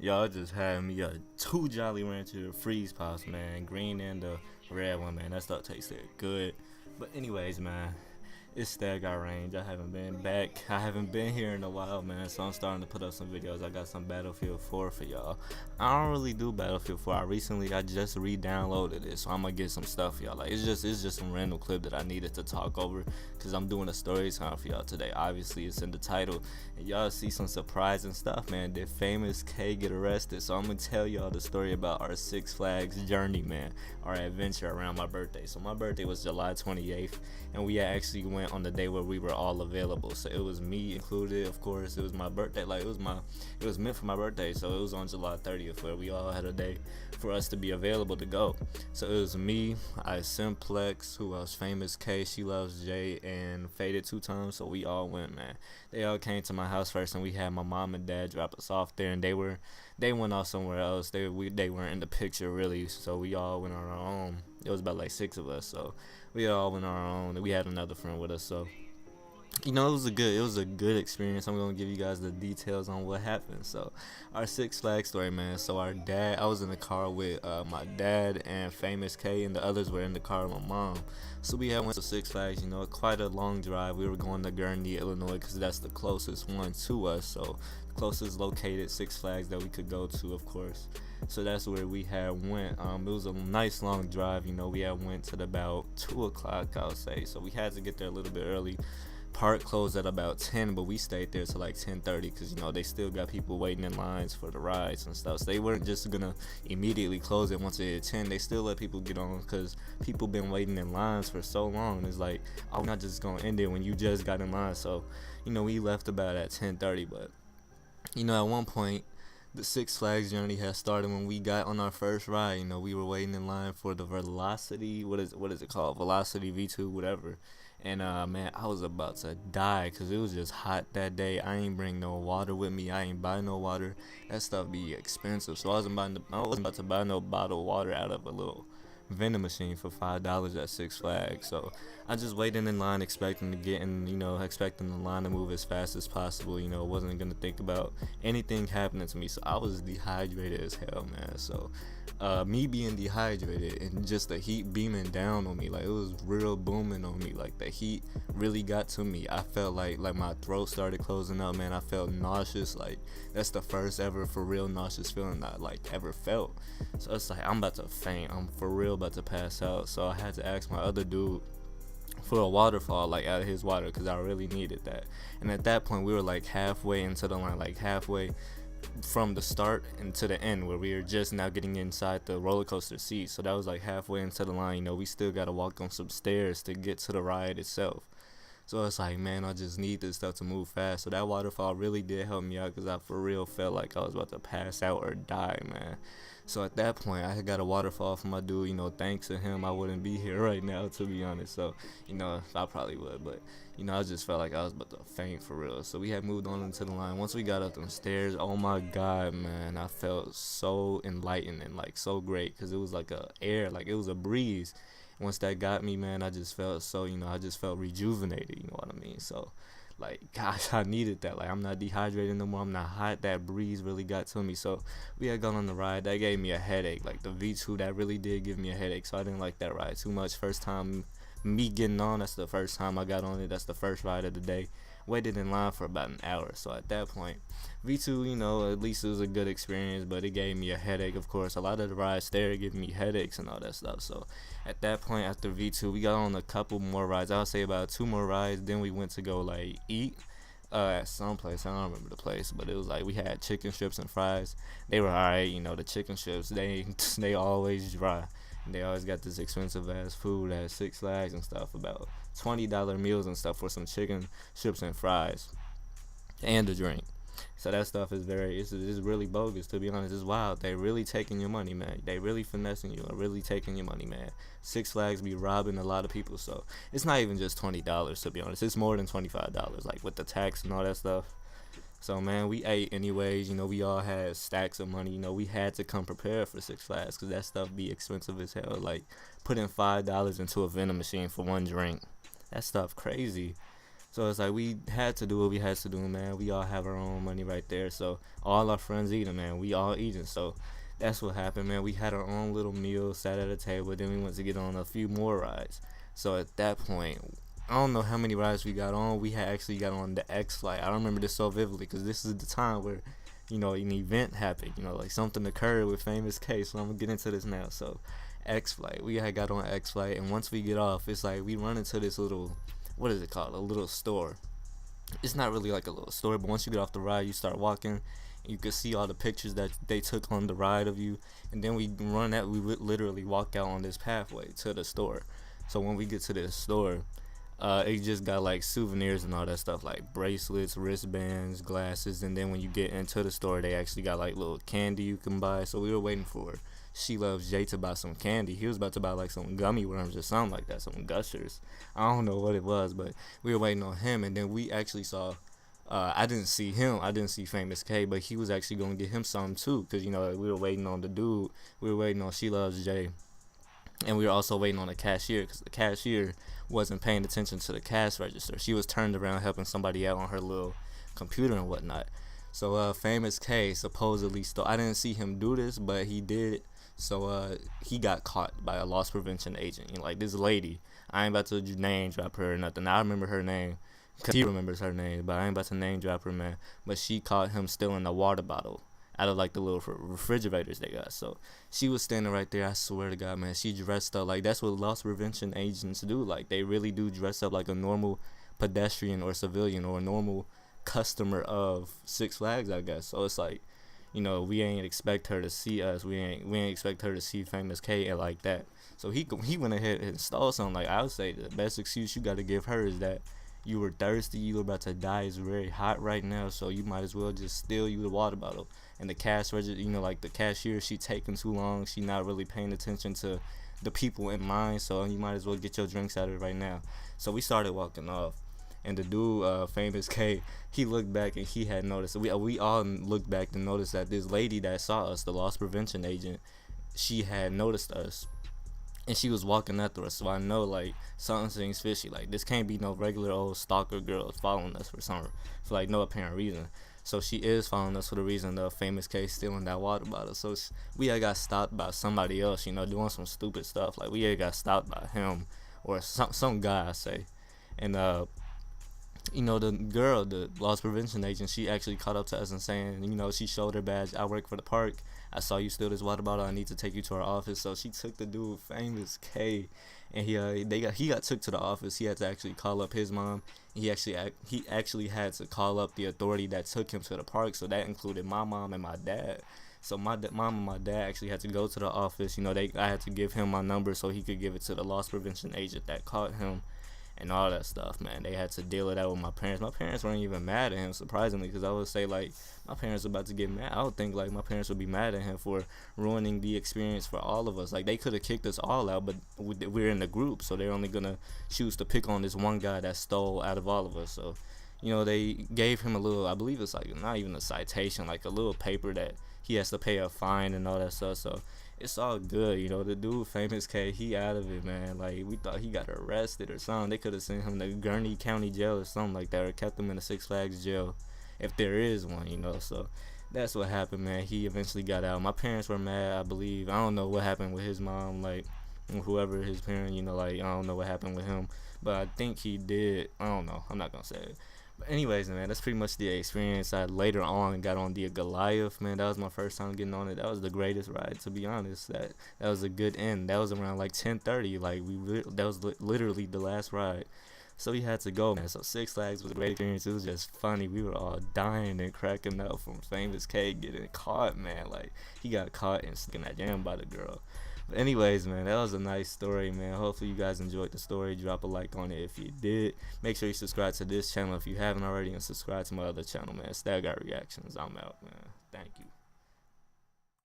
Y'all just had me two Jolly Rancher freeze pops, man. Green and the red one, man. That stuff tasted good. But anyways, man, it's Stag Got Range. I haven't been back. I haven't been here in a while, man. So I'm starting to put up some videos. I got some Battlefield 4 for y'all. I don't really do Battlefield 4. I just re-downloaded it, so I'm gonna get some stuff for y'all. Like it's just some random clip that I needed to talk over, cause I'm doing a story time for y'all today. Obviously, it's in the title, and y'all see some surprising stuff, man. Did famous K get arrested? So I'm gonna tell y'all the story about our Six Flags journey, man. Our adventure around my birthday. So my birthday was July 28th, and we actually went on the day where we were all available. So it was me included, of course. It was my birthday. Like it was meant for my birthday. So it was on July 30th where we all had a day for us to be available to go. So it was me, Simplex, who else? Famous K, She Loves J, and Faded 2 times. So we all went, man. They all came to my house first, and we had my mom and dad drop us off there, and they went off somewhere else. They weren't in the picture really, so we all went on our own. It was about like 6 of us, so we all went on our own. We had another friend with us, so it was a good experience. I'm gonna give you guys the details on what happened. So our Six Flags story, man. So I was in the car with my dad and Famous K, and the others were in the car with my mom. So we had went to Six Flags, quite a long drive. We were going to Gurney, Illinois, because that's the closest one to us. So the closest located Six Flags that we could go to, of course. So that's where we had went. It was a nice long drive. We had went to about 2 o'clock, I would say. So we had to get there a little bit early. Park closed at about 10, but we stayed there till like 10:30 because they still got people waiting in lines for the rides and stuff. So they weren't just gonna immediately close it once it hit 10. They still let people get on because people been waiting in lines for so long. It's like, I'm not just gonna end it when you just got in line. So we left about at 10:30, but at one point the Six Flags journey had started when we got on our first ride. We were waiting in line for the Velocity, what is it called? Velocity V2, whatever. And man, I was about to die because it was just hot that day. I ain't bring no water with me. I ain't buy no water. That stuff be expensive. So I wasn't about to buy no bottled water out of a little vending machine for $5 at Six Flags. So I just waited in line, expecting to get in, expecting the line to move as fast as possible. Wasn't gonna think about anything happening to me. So I was dehydrated as hell, man. So me being dehydrated and just the heat beaming down on me, like it was real booming on me. Like the heat really got to me. I felt like my throat started closing up, man. I felt nauseous. Like that's the first ever for real nauseous feeling I ever felt. So it's like I'm about to faint. I'm for real about to pass out. So I had to ask my other dude for a waterfall out of his water because I really needed that. And at that point we were like halfway into the line, like halfway from the start and to the end, where we were just now getting inside the roller coaster seat. So that was like halfway into the line. We still gotta walk on some stairs to get to the ride itself. So it's like, man, I just need this stuff to move fast. So that waterfall really did help me out because I for real felt like I was about to pass out or die, man. So at that point, I got a waterfall from my dude. Thanks to him, I wouldn't be here right now, to be honest. So, I probably would, but I just felt like I was about to faint for real. So we had moved on into the line. Once we got up them stairs, oh my God, man, I felt so enlightened and so great because it was like it was a breeze. Once that got me, man, I just felt so, I just felt rejuvenated, you know what I mean? So, gosh, I needed that. I'm not dehydrated no more. I'm not hot. That breeze really got to me. So, we had gone on the ride. That gave me a headache. The V2, that really did give me a headache. So, I didn't like that ride too much. First time me getting on, that's the first time I got on it. That's the first ride of the day. Waited in line for about an hour. So at that point, V2, at least it was a good experience, but it gave me a headache. Of course, a lot of the rides there give me headaches and all that stuff. So at that point, after V2, we got on a couple more rides. I would say about 2 more rides. Then we went to go eat at some place. I don't remember the place, but it was we had chicken strips and fries. They were alright. The chicken strips, they always dry. They always got this expensive ass food at Six Flags and stuff, about $20 meals and stuff for some chicken strips and fries and a drink. So that stuff is it's really bogus, to be honest. It's wild. They really taking your money, man. They really finessing you and really taking your money, man. Six Flags be robbing a lot of people, so it's not even just $20, to be honest. It's more than $25, with the tax and all that stuff. So, man, we ate anyways. We all had stacks of money. We had to come prepared for Six Flags because that stuff be expensive as hell. Putting $5 into a vending machine for one drink. That stuff crazy. So it's like we had to do what we had to do, man. We all have our own money right there, so all our friends eating, man. We all eating, so that's what happened, man. We had our own little meal, sat at a table, then we went to get on a few more rides. So at that point, I don't know how many rides we got on. We had actually got on the X flight. I remember this so vividly because this is the time where, an event happened. Like something occurred with Famous K. So I'm gonna get into this now. So X flight, we had got on X flight, and once we get off, it's like we run into this little, what is it called? A little store. It's not really like a little store, but once you get off the ride, you start walking. You can see all the pictures that they took on the ride of you, and then we would literally walk out on this pathway to the store. So when we get to this store, it just got like souvenirs and all that stuff, like bracelets, wristbands, glasses, and then when you get into the store, they actually got like little candy you can buy. So we were waiting for She Loves Jay to buy some candy. He was about to buy like some gummy worms or something like that, some gushers. I don't know what it was, but we were waiting on him, and then we actually saw. I didn't see him. I didn't see Famous K, but he was actually gonna get him something too, cause we were waiting on the dude. We were waiting on She Loves Jay, and we were also waiting on the cashier, cause the cashier wasn't paying attention to the cash register. She was turned around helping somebody out on her little computer and whatnot. So Famous K supposedly stole. I didn't see him do this, but he did. So he got caught by a loss prevention agent. Like this lady. I ain't about to name drop her or nothing. I remember her name. Cause he remembers her name, but I ain't about to name drop her, man. But she caught him stealing a water bottle out of like the little refrigerators they got. So she was standing right there. I swear to God, man, she dressed up like that's what loss prevention agents do. Like they really do dress up like a normal pedestrian or civilian or a normal customer of Six Flags, I guess. So it's like, we ain't expect her to see us. We ain't expect her to see Famous K and like that. So he went ahead and stole something. Like I would say the best excuse you got to give her is that you were thirsty, you were about to die, it's very hot right now, so you might as well just steal you the water bottle. And the cash register, like the cashier, she taking too long, she not really paying attention to the people in mind, so you might as well get your drinks out of it right now. So we started walking off, and the dude, Famous K, he looked back and he had noticed, we all looked back and noticed that this lady that saw us, the loss prevention agent, she had noticed us. And she was walking after us, so I know like something seems fishy. Like this can't be no regular old stalker girl following us for like no apparent reason. So she is following us for the reason of Famous K stealing that water bottle. So we had got stopped by somebody else, doing some stupid stuff. Like we had got stopped by him or some guy, I say. And the girl, the loss prevention agent, she actually caught up to us and saying, she showed her badge. I work for the park. I saw you steal this water bottle. I need to take you to our office. So she took the dude, Famous K, and he got took to the office. He had to actually call up his mom. He actually had to call up the authority that took him to the park. So that included my mom and my dad. So my mom and my dad actually had to go to the office. I had to give him my number so he could give it to the loss prevention agent that caught him. And all that stuff, man. They had to deal it out with my parents. My parents weren't even mad at him, surprisingly, because I would say, like, my parents were about to get mad. I would think, like, my parents would be mad at him for ruining the experience for all of us. Like, they could have kicked us all out, but we're in the group, so they're only going to choose to pick on this one guy that stole out of all of us. So, they gave him a little, I believe it's, like, not even a citation, like a little paper that he has to pay a fine and all that stuff. So it's all good, the dude, Famous K, he out of it, man. Like, we thought he got arrested or something. They could have sent him to Gurney County Jail or something like that, or kept him in the Six Flags jail, if there is one, So that's what happened, man. He eventually got out. My parents were mad, I believe. I don't know what happened with his mom, like, whoever his parent, like, I don't know what happened with him, but I think he did. I don't know. I'm not gonna say it. But anyways, man, that's pretty much the experience. I later on got on the Goliath, man. That was my first time getting on it. That was the greatest ride, to be honest. That was a good end. That was around like 10:30. Like that was literally the last ride. So we had to go, man. So Six Flags was a great experience. It was just funny. We were all dying and cracking up from Famous K getting caught, man. Like he got caught and sticking that jam by the girl. But anyways, man, that was a nice story, man. Hopefully you guys enjoyed the story. Drop a like on it if you did. Make sure you subscribe to this channel if you haven't already, and subscribe to my other channel, man. Stag Guy Reactions. I'm out, man. Thank you.